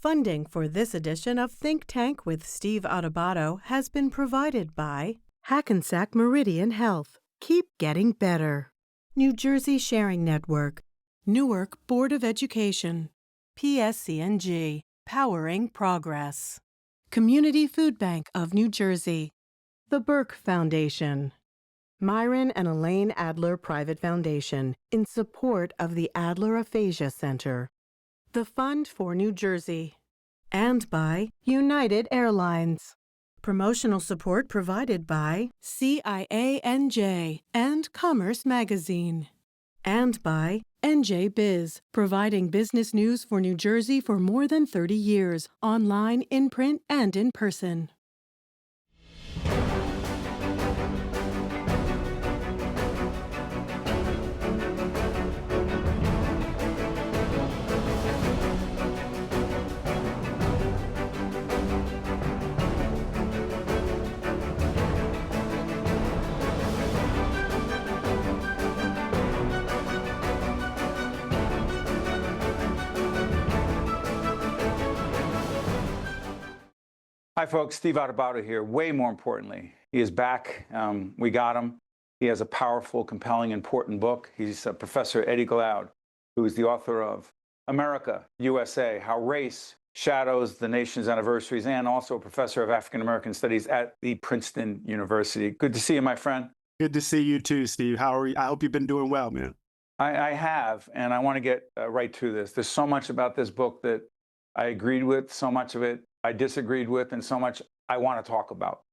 Funding for this edition of Think Tank with Steve Adubato has been provided by Hackensack Meridian Health. Keep getting better. New Jersey Sharing Network. Newark Board of Education. PSCNG. Powering Progress. Community Food Bank of New Jersey. The Burke Foundation. Myron and Elaine Adler Private Foundation in support of the Adler Aphasia Center. The Fund for New Jersey. And by United Airlines. Promotional support provided by CIANJ and Commerce Magazine. And by NJ Biz, providing business news for New Jersey for more than 30 years, online, in print, and in person. Hi, folks. Steve Adubato here. Way more importantly, he is back. We got him. He has a powerful, compelling, important book. He's Professor Eddie Glaude, who is the author of America, U.S.A, How Race Shadows the Nation's Anniversaries, and also a professor of African American Studies at the Princeton University. Good to see you, my friend. Good to see you too, Steve. How are you? I hope you've been doing well, man. I have, and I want to get right to this. There's so much about this book that I agreed with, so much of it I disagreed with, and so much I want to talk about.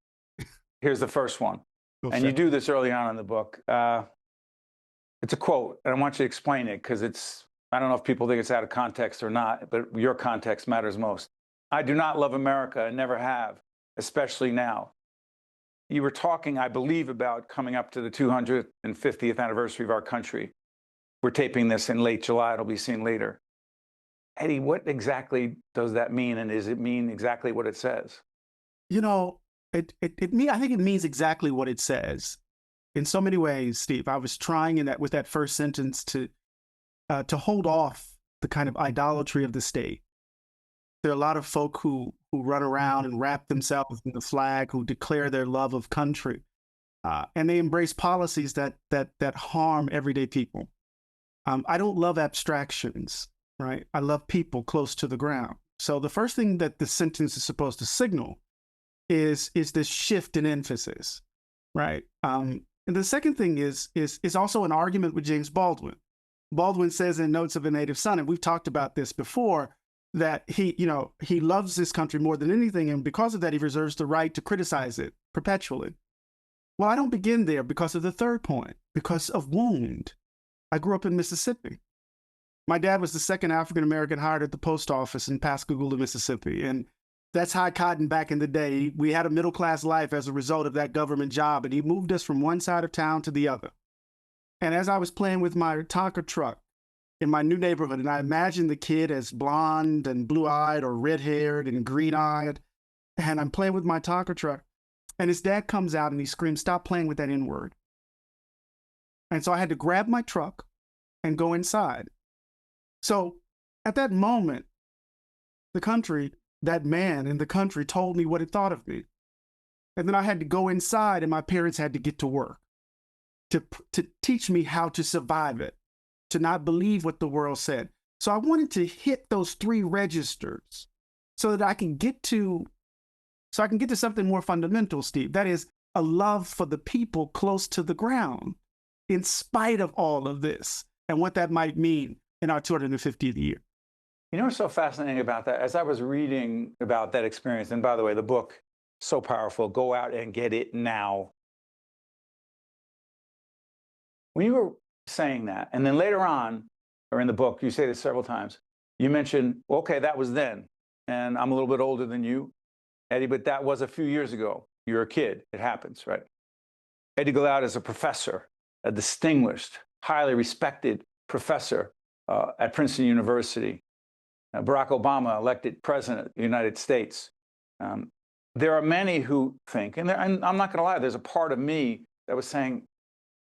Here's the first one. And you do this early on in the book. It's a quote, and I want you to explain it because I don't know if people think it's out of context or not, but your context matters most. I do not love America and never have, especially now. You were talking, I believe, about coming up to the 250th anniversary of our country. We're taping this in late July. It'll be seen later. Eddie, what exactly does that mean, and does it mean exactly what it says? You know, I think it means exactly what it says. In so many ways, Steve, I was trying with that first sentence to hold off the kind of idolatry of the state. There are a lot of folk who run around and wrap themselves in the flag, who declare their love of country, and they embrace policies that harm everyday people. I don't love abstractions. Right? I love people close to the ground. So the first thing that the sentence is supposed to signal is this shift in emphasis, right? And the second thing is also an argument with James Baldwin. Baldwin says in Notes of a Native Son, and we've talked about this before, that he loves this country more than anything, and because of that, he reserves the right to criticize it perpetually. Well, I don't begin there because of the third point, because of wound. I grew up in Mississippi. My dad was the second African-American hired at the post office in Pascagoula, Mississippi. And that's high cotton back in the day. We had a middle-class life as a result of that government job, and he moved us from one side of town to the other. And as I was playing with my Tonka truck in my new neighborhood, and I imagined the kid as blonde and blue-eyed or red-haired and green-eyed, and I'm playing with my Tonka truck, and his dad comes out and he screams, "Stop playing with that N-word." And so I had to grab my truck and go inside. So at that moment, that man in the country told me what it thought of me. And then I had to go inside, and my parents had to get to work to teach me how to survive it, to not believe what the world said. So I wanted to hit those three registers so that I can get to something more fundamental, Steve. That is a love for the people close to the ground, in spite of all of this and what that might mean in our 250th year. You know what's so fascinating about that? As I was reading about that experience, and by the way, the book, so powerful, go out and get it now. When you were saying that, and then later on, or in the book, you say this several times, you mentioned, okay, that was then, and I'm a little bit older than you, Eddie, but that was a few years ago. You're a kid. It happens, right? Eddie Glaude is a professor, a distinguished, highly respected professor at Princeton University. Barack Obama elected president of the United States. There are many who think, and I'm not going to lie, there's a part of me that was saying,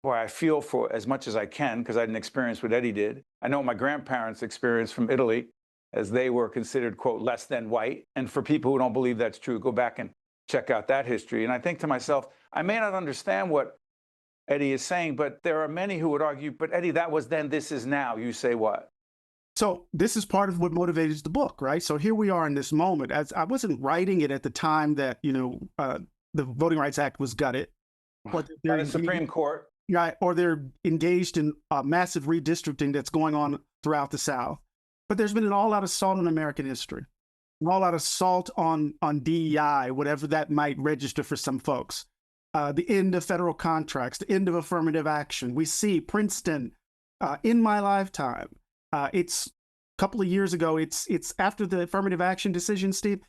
boy, I feel for as much as I can, because I didn't experience what Eddie did. I know my grandparents experienced from Italy. as they were considered, quote, less than white. And for people who don't believe that's true, go back and check out that history. And I think to myself, I may not understand what Eddie is saying, but there are many who would argue, but Eddie, that was then, this is now. You say what? So this is part of what motivated the book, right? So here we are in this moment. As I wasn't writing it at the time that, the Voting Rights Act was gutted. By the Supreme Court. Right, or they're engaged in massive redistricting that's going on throughout the South. But there's been an all-out assault on American history, an all-out assault on DEI, whatever that might register for some folks. The end of federal contracts, the end of affirmative action. We see Princeton in my lifetime. It's a couple of years ago. It's after the affirmative action decision, Steve.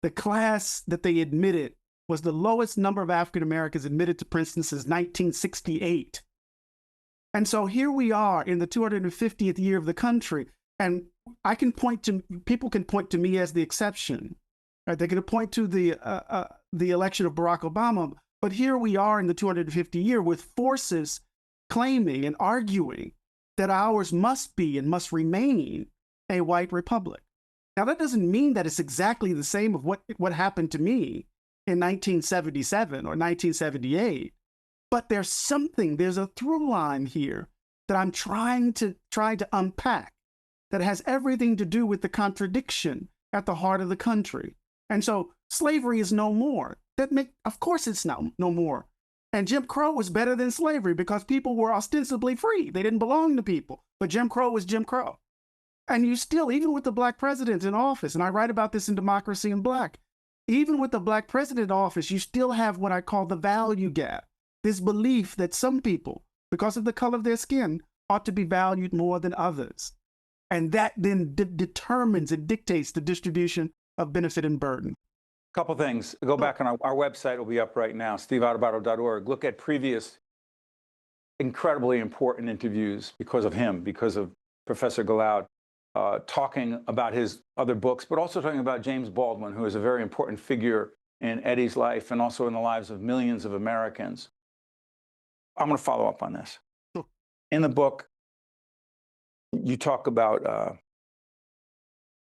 The class that they admitted was the lowest number of African Americans admitted to Princeton since 1968. And so here we are in the 250th year of the country, and people can point to me as the exception. Right? They can point to the election of Barack Obama, but here we are in the 250th year with forces claiming and arguing that ours must be and must remain a white republic. Now, that doesn't mean that it's exactly the same of what happened to me in 1977 or 1978, but there's a through line here that I'm trying to unpack that has everything to do with the contradiction at the heart of the country. And so slavery is no more. Of course it's no more. And Jim Crow was better than slavery because people were ostensibly free. They didn't belong to people, but Jim Crow was Jim Crow. And you still, even with the black president in office, and I write about this in Democracy in Black, even with the black president in office, you still have what I call the value gap, this belief that some people, because of the color of their skin, ought to be valued more than others. And that then determines and dictates the distribution of benefit and burden. Couple things. Go back on our website, will be up right now, steveadubato.org. Look at previous incredibly important interviews because of him, because of Professor Glaude, talking about his other books, but also talking about James Baldwin, who is a very important figure in Eddie's life and also in the lives of millions of Americans. I'm going to follow up on this. Sure. In the book, you talk about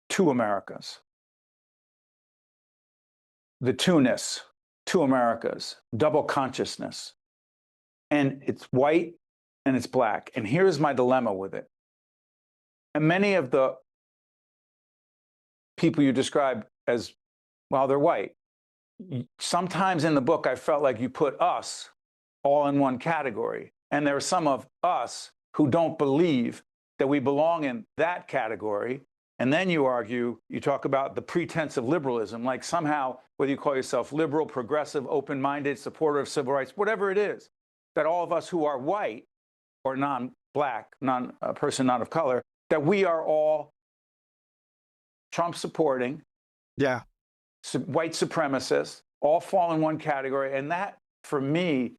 two Americas. The two-ness, two Americas, double consciousness. And it's white and it's black. And here's my dilemma with it. And many of the people you describe as, well, they're white. Sometimes in the book, I felt like you put us all in one category. And there are some of us who don't believe that we belong in that category. And then you argue, you talk about the pretense of liberalism, like somehow, whether you call yourself liberal, progressive, open-minded, supporter of civil rights, whatever it is, that all of us who are white or non-black, person not of color, that we are all Trump supporting, white supremacists, all fall in one category. And that, for me,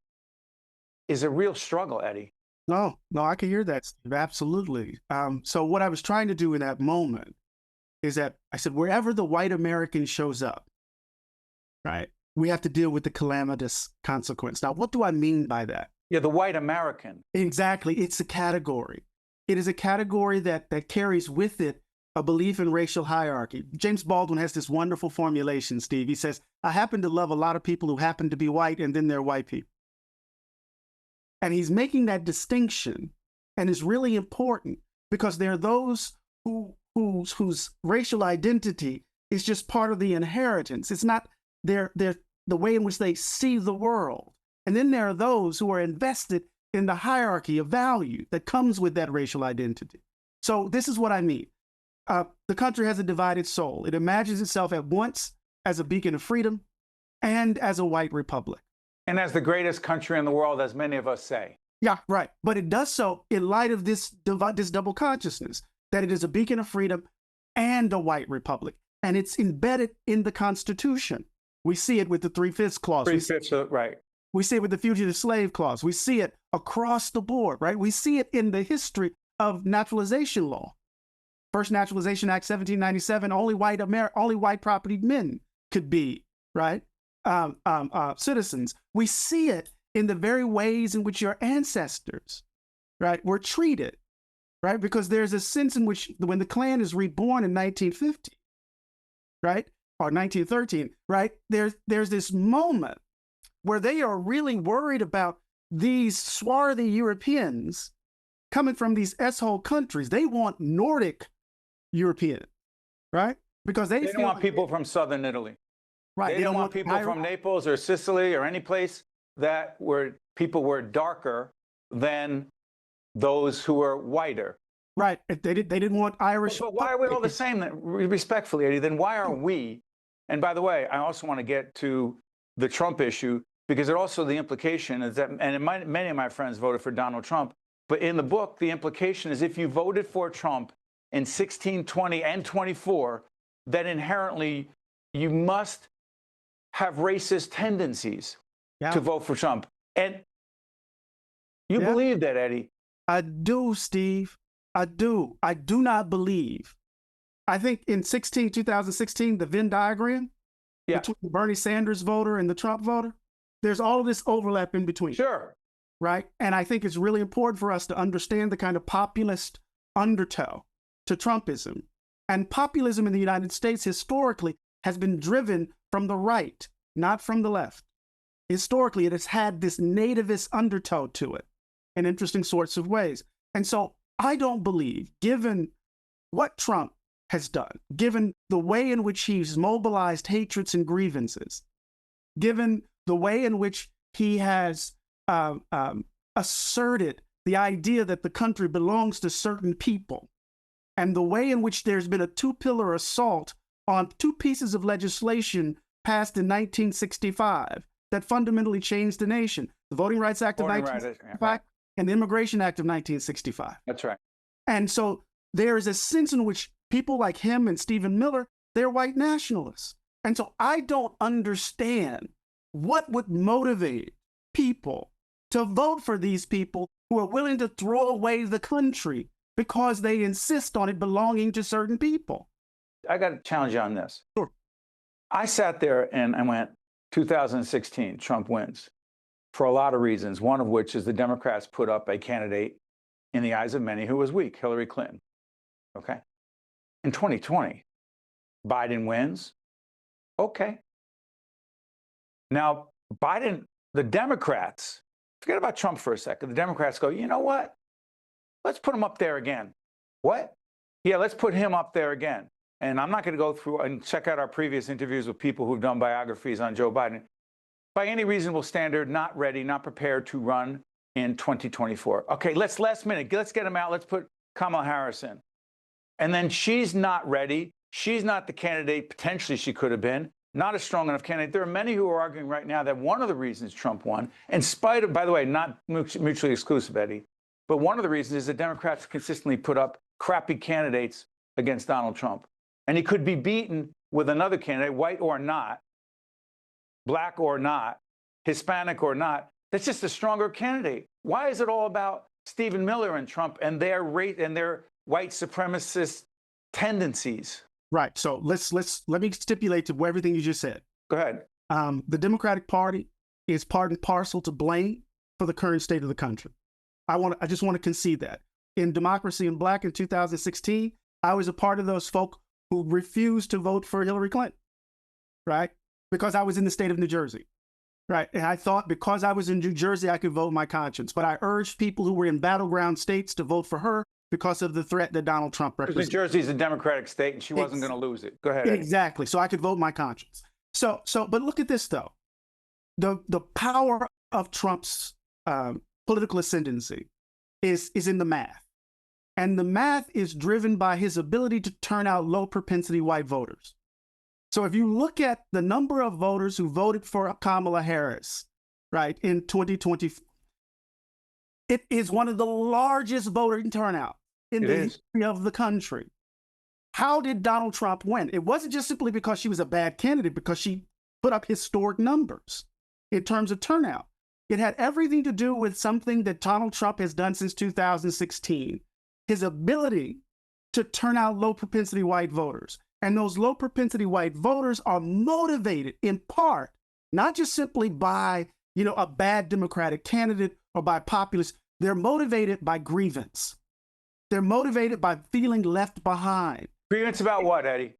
is a real struggle, Eddie. No, I can hear that, Steve. Absolutely. So what I was trying to do in that moment is that I said, wherever the white American shows up, right, we have to deal with the calamitous consequence. Now, what do I mean by that? Yeah, the white American. Exactly. It's a category. It is a category that carries with it a belief in racial hierarchy. James Baldwin has this wonderful formulation, Steve. He says, I happen to love a lot of people who happen to be white, and then they're white people. And he's making that distinction, and it's really important because there are those whose racial identity is just part of the inheritance. It's not the way in which they see the world. And then there are those who are invested in the hierarchy of value that comes with that racial identity. So this is what I mean. The country has a divided soul. It imagines itself at once as a beacon of freedom and as a white republic. And as the greatest country in the world, as many of us say. Yeah, right. But it does so in light of this double consciousness, that it is a beacon of freedom and a white republic. And it's embedded in the Constitution. We see it with the 3/5 clause. Right. We see it with the Fugitive Slave Clause. We see it across the board, right? We see it in the history of naturalization law. First Naturalization Act, 1797, only white property men could be, right? Citizens. We see it in the very ways in which your ancestors, right, were treated. right? Because there's a sense in which when the Klan is reborn in 1950, right, or 1913, right, there's this moment where they are really worried about these swarthy Europeans coming from these S-hole countries. They want Nordic European, right? Because they don't want people from southern Italy. Right. They don't want people from Naples or Sicily or any place that where people were darker than those who were whiter. Right. They didn't want Irish. But why are we all the same? Respectfully, Eddie, then why are we? And by the way, I also want to get to the Trump issue, because it also the implication is that, and many of my friends voted for Donald Trump, but in the book, the implication is if you voted for Trump in 16, 20, and 24, that inherently you must have racist tendencies to vote for Trump. And you believe that, Eddie? I do, Steve. I do. I do not believe. I think in 2016, the Venn diagram between the Bernie Sanders voter and the Trump voter, there's all of this overlap in between. Sure. Right? And I think it's really important for us to understand the kind of populist undertow to Trumpism. And populism in the United States historically has been driven from the right, not from the left. Historically, it has had this nativist undertow to it in interesting sorts of ways. And so I don't believe, given what Trump has done, given the way in which he's mobilized hatreds and grievances, given the way in which he has asserted the idea that the country belongs to certain people, and the way in which there's been a two-pillar assault on two pieces of legislation passed in 1965 that fundamentally changed the nation, the Voting Rights Act of 1965 and the Immigration Act of 1965. That's right. And so there is a sense in which people like him and Stephen Miller, they're white nationalists. And so I don't understand what would motivate people to vote for these people who are willing to throw away the country because they insist on it belonging to certain people. I got to challenge you on this. Sure. I sat there and I went, 2016, Trump wins for a lot of reasons, one of which is the Democrats put up a candidate in the eyes of many who was weak, Hillary Clinton. Okay. In 2020, Biden wins. Okay. Now, Biden, the Democrats, forget about Trump for a second. The Democrats go, you know what? Let's put him up there again. What? Yeah, let's put him up there again. And I'm not going to go through and check out our previous interviews with people who've done biographies on Joe Biden. By any reasonable standard, not ready, not prepared to run in 2024. Okay, last minute, let's get him out. Let's put Kamala Harris in. And then she's not ready. She's not the candidate potentially she could have been. Not a strong enough candidate. There are many who are arguing right now that one of the reasons Trump won, in spite of, by the way, not mutually exclusive, Eddie, but one of the reasons is that Democrats consistently put up crappy candidates against Donald Trump. And he could be beaten with another candidate, white or not, black or not, Hispanic or not. That's just a stronger candidate. Why is it all about Stephen Miller and Trump and their white supremacist tendencies? Right. So let me stipulate to everything you just said. Go ahead. The Democratic Party is part and parcel to blame for the current state of the country. I just want to concede that. In Democracy in Black in 2016, I was a part of those folk who refused to vote for Hillary Clinton, right? Because I was in the state of New Jersey, right? And I thought because I was in New Jersey, I could vote my conscience. But I urged people who were in battleground states to vote for her because of the threat that Donald Trump represents. New Jersey is a Democratic state, and she wasn't going to lose it. Go ahead. Exactly. So I could vote my conscience. But look at this, though. The power of Trump's political ascendancy is in the math. And the math is driven by his ability to turn out low propensity white voters. So if you look at the number of voters who voted for Kamala Harris, right, in 2020, it is one of the largest voting turnout in the history of the country. How did Donald Trump win? It wasn't just simply because she was a bad candidate, because she put up historic numbers in terms of turnout. It had everything to do with something that Donald Trump has done since 2016. His ability to turn out low propensity white voters. And those low propensity white voters are motivated in part, not just simply by, a bad Democratic candidate or by populists. They're motivated by grievance. They're motivated by feeling left behind. Grievance about what, Eddie?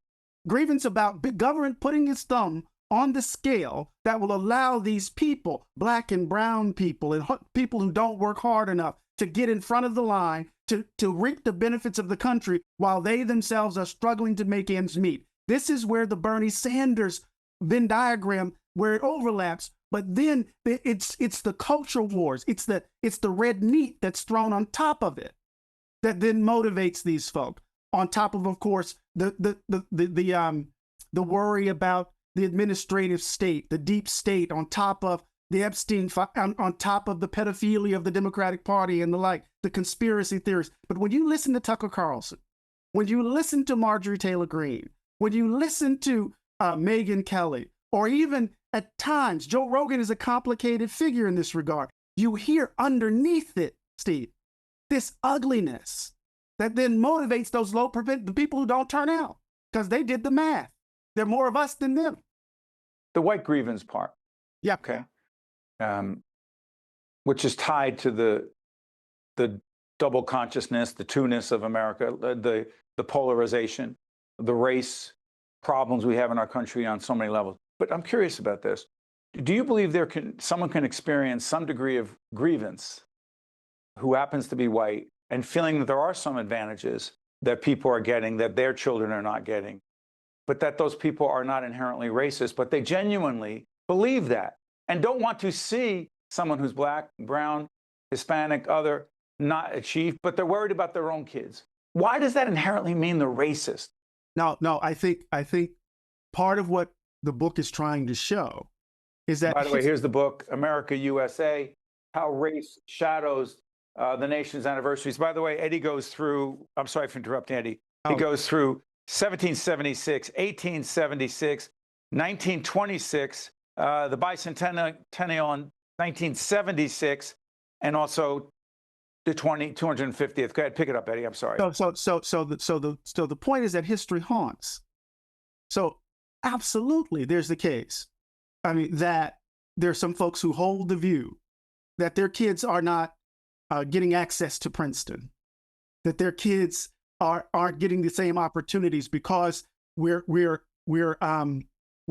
Grievance about big government putting its thumb on the scale that will allow these people, black and brown people, and people who don't work hard enough, to get in front of the line to reap the benefits of the country while they themselves are struggling to make ends meet. This is where the Bernie Sanders Venn diagram, where it overlaps, but then it's the culture wars. It's the red meat that's thrown on top of it that then motivates these folk. On top of course, the worry about the administrative state, the deep state, on top of the Epstein, on top of the pedophilia of the Democratic Party and the like, the conspiracy theories. But when you listen to Tucker Carlson, when you listen to Marjorie Taylor Greene, when you listen to Megyn Kelly, or even at times, Joe Rogan is a complicated figure in this regard. You hear underneath it, Steve, this ugliness that then motivates those the people who don't turn out because they did the math. There are more of us than them. The white grievance part. Yeah. Okay. Which is tied to the double consciousness, the two-ness of America, the polarization, the race problems we have in our country on so many levels. But I'm curious about this. Do you believe someone can experience some degree of grievance who happens to be white and feeling that there are some advantages that people are getting that their children are not getting, but that those people are not inherently racist, but they genuinely believe that and don't want to see someone who's black, brown, Hispanic, other, not achieve, but they're worried about their own kids? Why does that inherently mean they're racist? No, I think part of what the book is trying to show is that. By the way, here's the book, America, U.S.A, How Race Shadows the Nation's Anniversaries. By the way, Eddie goes through, I'm sorry for interrupting, Eddie. He goes through 1776, 1876, 1926, the bicentennial in 1976, and also the 250th. Go ahead, pick it up, Eddie. I'm sorry. So the point is that history haunts. So absolutely, there's the case. I mean, that there's some folks who hold the view that their kids are not getting access to Princeton, that their kids aren't getting the same opportunities because we're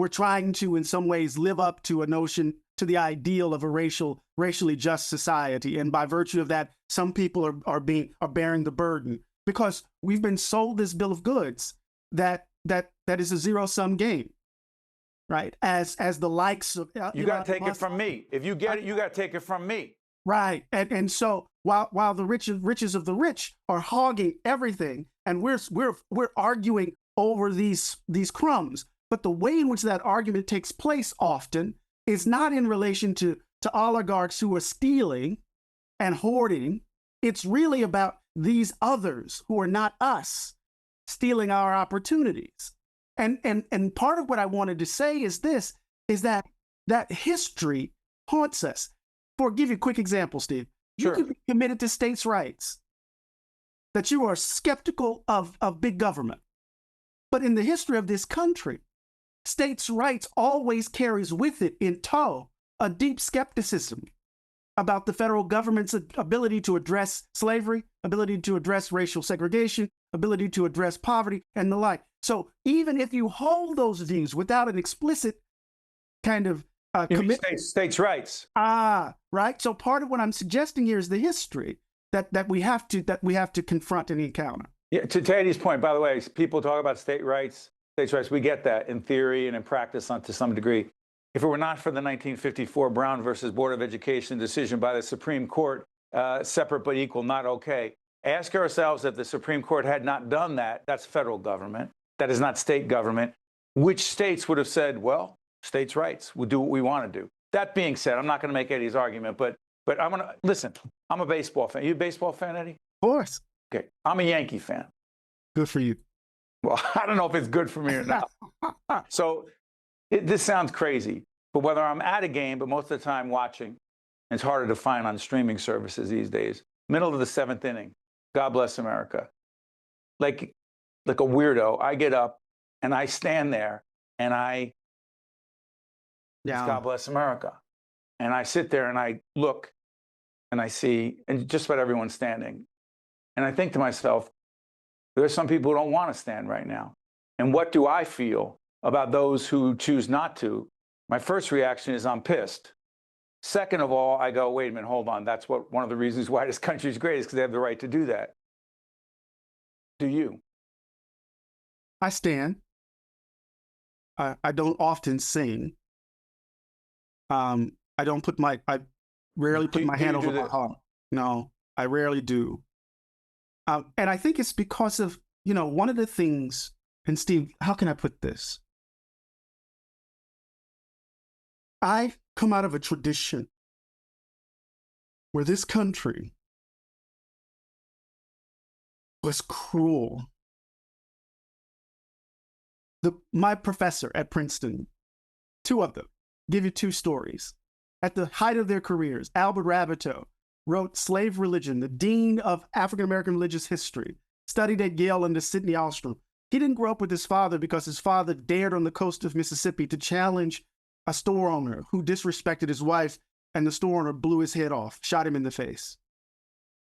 trying to, in some ways, live up to a notion, to the ideal of a racially just society, and by virtue of that, some people are bearing the burden because we've been sold this bill of goods that is a zero-sum game, right? As the likes of you got to take it from me. If you get it, you got to take it from me. Right, and so while the riches of the rich are hogging everything, and we're arguing over these crumbs, but the way in which that argument takes place often is not in relation to oligarchs who are stealing and hoarding. It's really about these others who are not us stealing our opportunities. And part of what I wanted to say is this, is that history haunts us. For give you a quick example, Steve, Sure. You could be committed to states' rights, that you are skeptical of big government. But in the history of this country, states' rights always carries with it in tow a deep skepticism about the federal government's ability to address slavery, ability to address racial segregation, ability to address poverty, and the like. So even if you hold those views without an explicit kind of commitment, states' rights. Right. So part of what I'm suggesting here is the history that we have to confront and encounter. Yeah. To Eddie's point, by the way, people talk about states' rights. We get that in theory and in practice to some degree. If it were not for the 1954 Brown versus Board of Education decision by the Supreme Court, separate but equal, not okay. Ask ourselves, if the Supreme Court had not done that, that's federal government, that is not state government, which states would have said, well, states' rights, we'll do what we want to do. That being said, I'm not going to make Eddie's argument, but I'm going to, listen, I'm a baseball fan. You a baseball fan, Eddie? Of course. Okay. I'm a Yankee fan. Good for you. Well, I don't know if it's good for me or not. So this sounds crazy, but whether I'm at a game, but most of the time watching, it's harder to find on streaming services these days, middle of the seventh inning, God bless America. Like a weirdo, I get up and I stand there and it's God bless America. And I sit there and I look and I see, and just about everyone's standing. And I think to myself, there's some people who don't want to stand right now. And what do I feel about those who choose not to? My first reaction is I'm pissed. Second of all, I go, wait a minute, hold on. That's one of the reasons why this country is great, is because they have the right to do that. Do you? I stand. I don't often sing. I rarely put my hand over my heart. No, I rarely do. And I think it's because of, one of the things, and Steve, how can I put this? I come out of a tradition where this country was cruel. My professor at Princeton, two of them, give you two stories. At the height of their careers, Adubato wrote Slave Religion, the dean of African-American religious history, studied at Yale under Sidney Ostrom. He didn't grow up with his father because his father dared on the coast of Mississippi to challenge a store owner who disrespected his wife, and the store owner blew his head off, shot him in the face.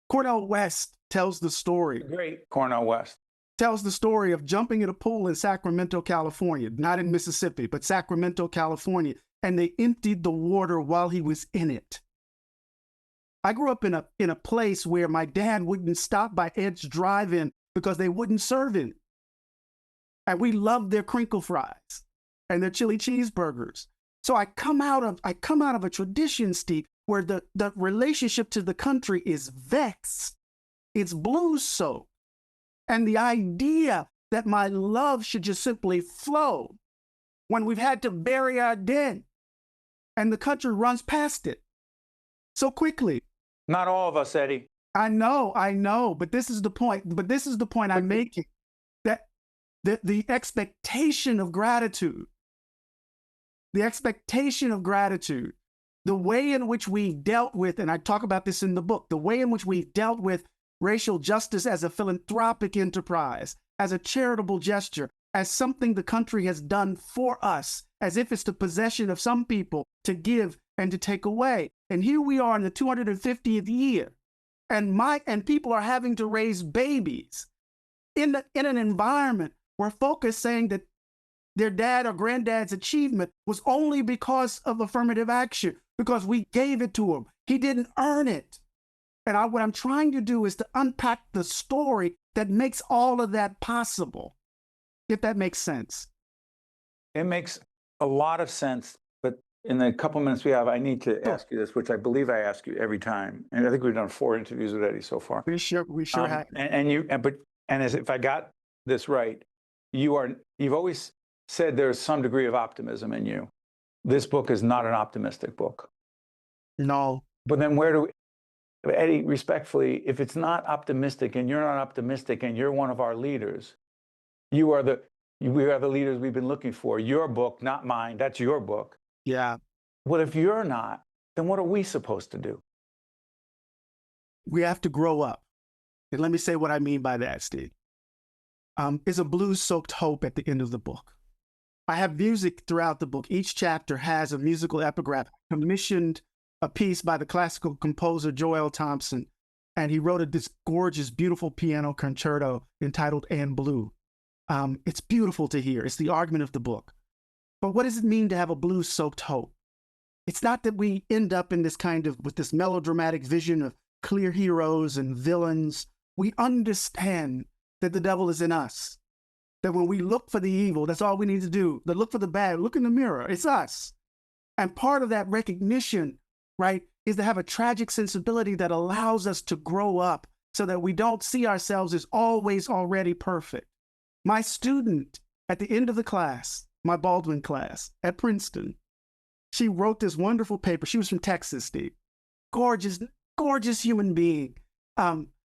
Cornel West tells the story. Great Cornel West. Tells the story of jumping in a pool in Sacramento, California, not in Mississippi, but Sacramento, California, and they emptied the water while he was in it. I grew up in a place where my dad wouldn't stop by Ed's Drive-In because they wouldn't serve him. And we loved their crinkle fries and their chili cheeseburgers. So I come out of a tradition, Steve, where the relationship to the country is vexed. It's blues-soaked. And the idea that my love should just simply flow when we've had to bury our dead and the country runs past it so quickly. Not all of us, Eddie. I know, but this is the point. I'm making, that the expectation of gratitude, the way in which we dealt with, and I talk about this in the book, the way in which we dealt with racial justice as a philanthropic enterprise, as a charitable gesture, as something the country has done for us, as if it's the possession of some people to give and to take away. And here we are in the 250th year, and people are having to raise babies in an environment where folk are saying that their dad or granddad's achievement was only because of affirmative action, because we gave it to him. He didn't earn it. And what I'm trying to do is to unpack the story that makes all of that possible, if that makes sense. It makes a lot of sense, but in the couple minutes we have, I need to ask you this, which I believe I ask you every time. And I think we've done 4 interviews with Eddie so far. We sure have. And as if I got this right, you've always said there's some degree of optimism in you. This book is not an optimistic book. No. But then Eddie, respectfully, if it's not optimistic and you're not optimistic and you're one of our leaders, we are the leaders we've been looking for. Your book, not mine. That's your book. Yeah. Well, if you're not, then what are we supposed to do? We have to grow up. And let me say what I mean by that, Steve. It's a blues-soaked hope at the end of the book. I have music throughout the book. Each chapter has a musical epigraph. I commissioned a piece by the classical composer Joel Thompson, and he wrote this gorgeous, beautiful piano concerto entitled Anne Blue. It's beautiful to hear. It's the argument of the book. But what does it mean to have a blues-soaked hope? It's not that we end up in with this melodramatic vision of clear heroes and villains. We understand that the devil is in us. That when we look for the evil, that's all we need to do. To look for the bad, look in the mirror. It's us. And part of that recognition, right, is to have a tragic sensibility that allows us to grow up so that we don't see ourselves as always already perfect. My student at the end of the class, my Baldwin class at Princeton, she wrote this wonderful paper. She was from Texas, Steve. Gorgeous, gorgeous human being.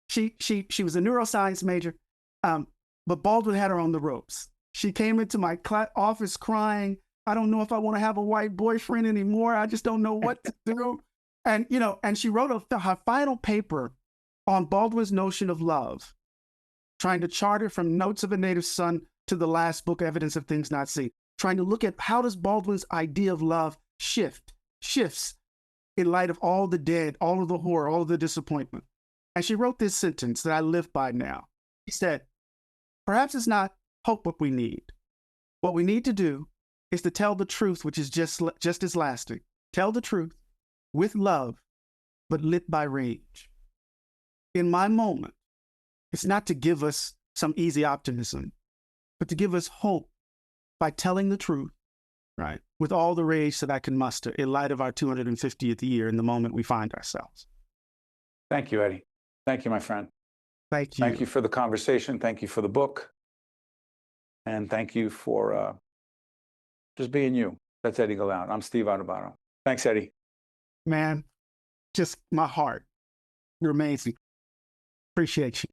She was a neuroscience major, but Baldwin had her on the ropes. She came into my office crying. I don't know if I want to have a white boyfriend anymore. I just don't know what to do. And, and she wrote her final paper on Baldwin's notion of love, trying to chart it from Notes of a Native Son to the last book, Evidence of Things Not Seen, trying to look at how does Baldwin's idea of love shifts in light of all the dead, all of the horror, all of the disappointment. And she wrote this sentence that I live by now. She said, "Perhaps it's not hope what we need. What we need to do is to tell the truth, which is just as lasting. Tell the truth with love, but lit by rage." In my moment, it's not to give us some easy optimism, but to give us hope by telling the truth, right, with all the rage that I can muster in light of our 250th year in the moment we find ourselves. Thank you, Eddie. Thank you, my friend. Thank you. Thank you for the conversation. Thank you for the book. And thank you for just being you. That's Eddie Glaude. I'm Steve Adubato. Thanks, Eddie. Man, just my heart. You're amazing. Appreciate you.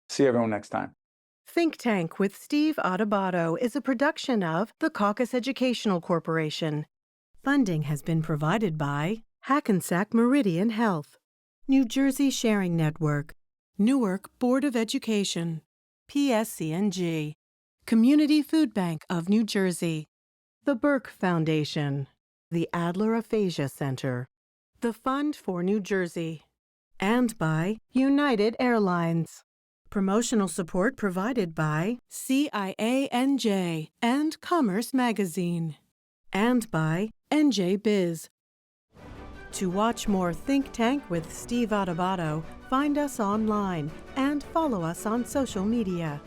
See everyone next time. Think Tank with Steve Adubato is a production of the Caucus Educational Corporation. Funding has been provided by Hackensack Meridian Health, New Jersey Sharing Network, Newark Board of Education, PSCNG, Community Food Bank of New Jersey, the Burke Foundation, the Adler Aphasia Center, the Fund for New Jersey, and by United Airlines. Promotional support provided by CIANJ and Commerce Magazine, and by NJ Biz. To watch more Think Tank with Steve Adubato, find us online and follow us on social media.